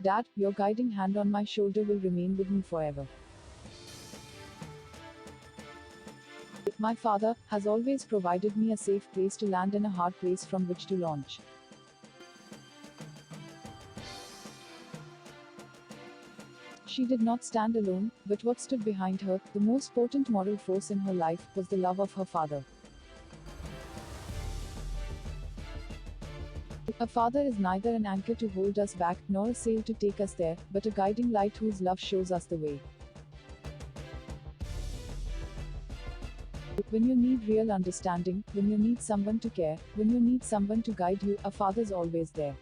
Dad, your guiding hand on my shoulder will remain with me forever. My father has always provided me a safe place to land and a hard place from which to launch. She did not stand alone, but what stood behind her, the most potent moral force in her life, was the love of her father. A father is neither an anchor to hold us back, nor a sail to take us there, but a guiding light whose love shows us the way. When you need real understanding, when you need someone to care, when you need someone to guide you, a father's always there.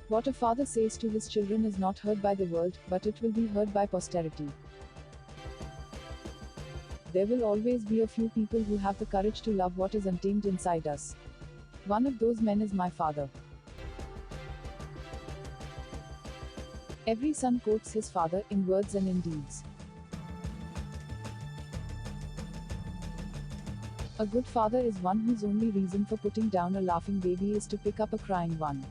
What a father says to his children is not heard by the world, but it will be heard by posterity. There will always be a few people who have the courage to love what is untamed inside us. One of those men is my father. Every son quotes his father, in words and in deeds. A good father is one whose only reason for putting down a laughing baby is to pick up a crying one.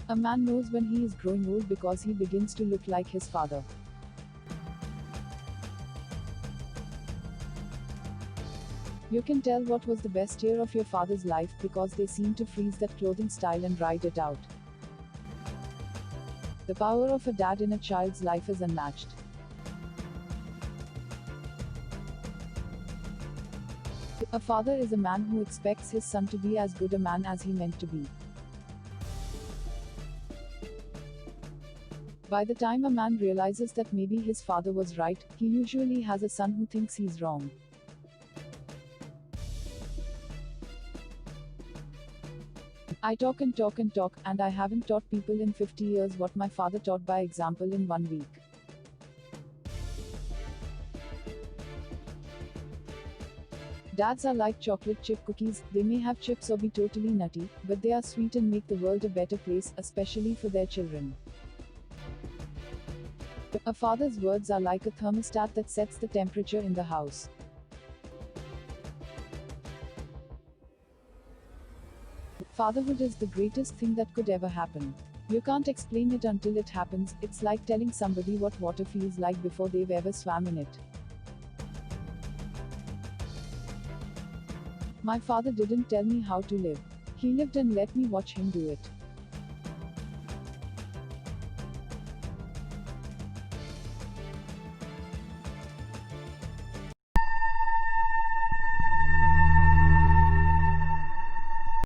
A man knows when he is growing old because he begins to look like his father. You can tell what was the best year of your father's life because they seem to freeze that clothing style and ride it out. The power of a dad in a child's life is unmatched. A father is a man who expects his son to be as good a man as he meant to be. By the time a man realizes that maybe his father was right, he usually has a son who thinks he's wrong. I talk and talk and talk, and I haven't taught people in 50 years what my father taught by example in 1 week. Dads are like chocolate chip cookies, they may have chips or be totally nutty, but they are sweet and make the world a better place, especially for their children. A father's words are like a thermostat that sets the temperature in the house. Fatherhood is the greatest thing that could ever happen. You can't explain it until it happens. It's like telling somebody what water feels like before they've ever swam in it. My father didn't tell me how to live. He lived and let me watch him do it.